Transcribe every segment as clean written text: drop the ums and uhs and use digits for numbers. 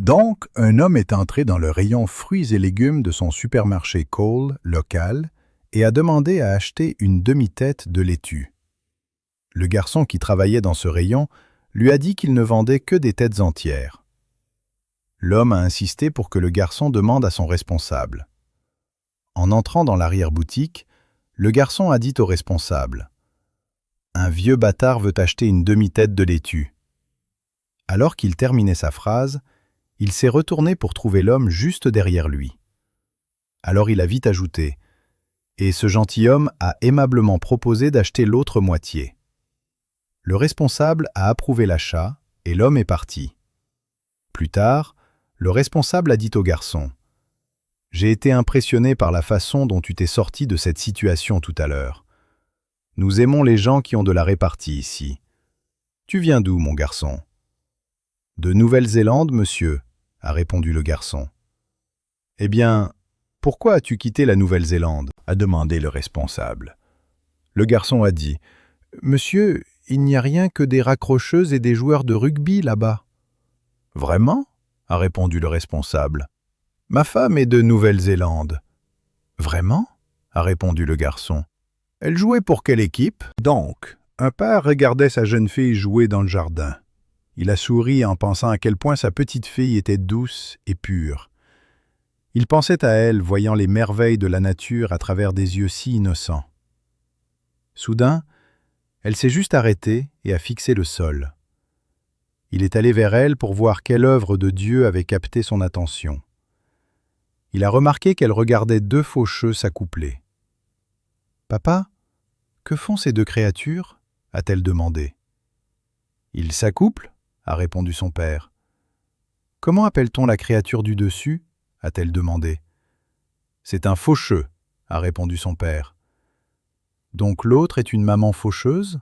Donc, un homme est entré dans le rayon fruits et légumes de son supermarché Cole local et a demandé à acheter une demi-tête de laitue. Le garçon qui travaillait dans ce rayon lui a dit qu'il ne vendait que des têtes entières. L'homme a insisté pour que le garçon demande à son responsable. En entrant dans l'arrière-boutique, le garçon a dit au responsable « Un vieux bâtard veut acheter une demi-tête de laitue. » Alors qu'il terminait sa phrase, il s'est retourné pour trouver l'homme juste derrière lui. Alors il a vite ajouté « Et ce gentilhomme a aimablement proposé d'acheter l'autre moitié. » Le responsable a approuvé l'achat et l'homme est parti. Plus tard, le responsable a dit au garçon « J'ai été impressionné par la façon dont tu t'es sorti de cette situation tout à l'heure. Nous aimons les gens qui ont de la répartie ici. Tu viens d'où, mon garçon ?»« De Nouvelle-Zélande, monsieur, » a répondu le garçon. « Eh bien, pourquoi as-tu quitté la Nouvelle-Zélande » a demandé le responsable. Le garçon a dit « Monsieur, il n'y a rien que des raccrocheuses et des joueurs de rugby là-bas. »« Vraiment ?» a répondu le responsable. « Ma femme est de Nouvelle-Zélande. »« Vraiment ?» a répondu le garçon. « Elle jouait pour quelle équipe ?» Donc, un père regardait sa jeune fille jouer dans le jardin. Il a souri en pensant à quel point sa petite fille était douce et pure. Il pensait à elle, voyant les merveilles de la nature à travers des yeux si innocents. Soudain, elle s'est juste arrêtée et a fixé le sol. Il est allé vers elle pour voir quelle œuvre de Dieu avait capté son attention. Il a remarqué qu'elle regardait deux faucheux s'accoupler. « Papa, que font ces deux créatures ?» a-t-elle demandé. « Ils s'accouplent ?» a répondu son père. « Comment appelle-t-on la créature du dessus ?» a-t-elle demandé. « C'est un faucheux » a répondu son père. « Donc l'autre est une maman faucheuse ?»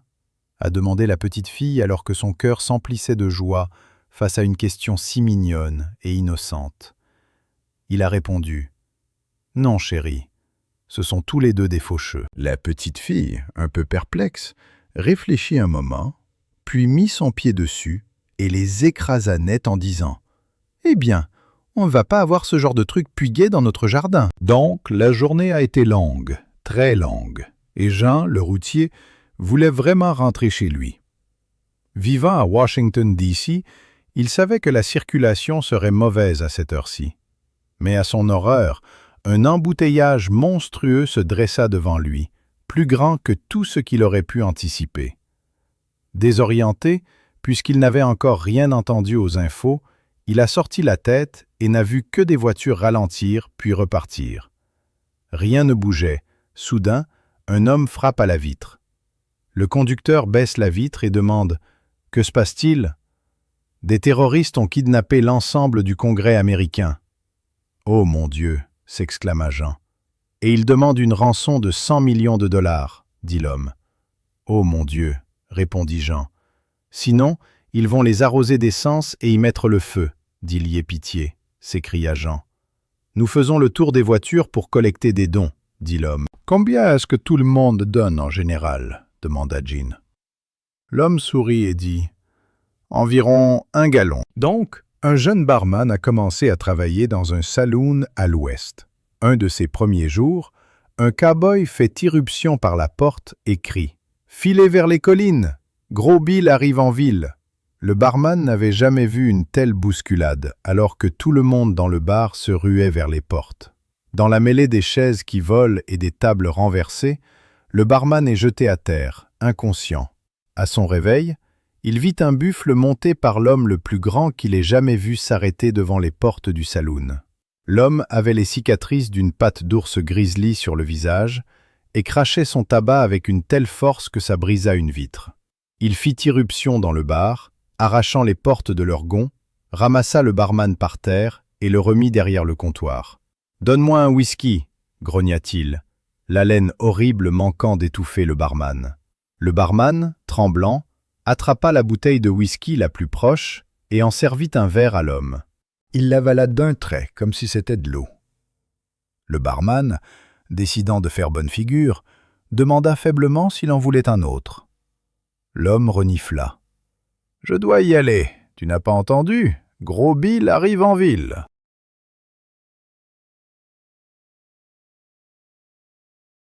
a demandé la petite fille alors que son cœur s'emplissait de joie face à une question si mignonne et innocente. Il a répondu « Non, chérie, ce sont tous les deux des faucheux. » La petite fille, un peu perplexe, réfléchit un moment, puis mit son pied dessus et les écrasa net en disant « Eh bien, on ne va pas avoir ce genre de truc pugué dans notre jardin. » Donc, la journée a été longue, très longue, et Jean, le routier, voulait vraiment rentrer chez lui. Vivant à Washington, D.C., il savait que la circulation serait mauvaise à cette heure-ci. Mais à son horreur, un embouteillage monstrueux se dressa devant lui, plus grand que tout ce qu'il aurait pu anticiper. Désorienté, puisqu'il n'avait encore rien entendu aux infos, il a sorti la tête et n'a vu que des voitures ralentir puis repartir. Rien ne bougeait. Soudain, un homme frappe à la vitre. Le conducteur baisse la vitre et demande « Que se passe-t-il » ? « Des terroristes ont kidnappé l'ensemble du Congrès américain. »« Oh mon Dieu !» s'exclama Jean. « Et ils demandent une rançon de 100 millions de dollars, » dit l'homme. « Oh mon Dieu !» répondit Jean. « Sinon, ils vont les arroser d'essence et y mettre le feu, » dit Liépitié, s'écria Jean. « Nous faisons le tour des voitures pour collecter des dons, » dit l'homme. « Combien est-ce que tout le monde donne en général ?» demanda Jean. L'homme sourit et dit « Environ 1 gallon. » Donc, un jeune barman a commencé à travailler dans un saloon à l'ouest. Un de ses premiers jours, un cow-boy fait irruption par la porte et crie « Filez vers les collines! Gros Bill arrive en ville! » Le barman n'avait jamais vu une telle bousculade, alors que tout le monde dans le bar se ruait vers les portes. Dans la mêlée des chaises qui volent et des tables renversées, le barman est jeté à terre, inconscient. À son réveil, il vit un buffle monté par l'homme le plus grand qu'il ait jamais vu s'arrêter devant les portes du saloon. L'homme avait les cicatrices d'une patte d'ours grizzly sur le visage et crachait son tabac avec une telle force que ça brisa une vitre. Il fit irruption dans le bar, arrachant les portes de leurs gonds, ramassa le barman par terre et le remit derrière le comptoir. « Donne-moi un whisky !» grogna-t-il, l'haleine horrible manquant d'étouffer le barman. Le barman, tremblant, attrapa la bouteille de whisky la plus proche et en servit un verre à l'homme. Il l'avala d'un trait, comme si c'était de l'eau. Le barman, décidant de faire bonne figure, demanda faiblement s'il en voulait un autre. L'homme renifla. « Je dois y aller, tu n'as pas entendu ? Gros Bill arrive en ville.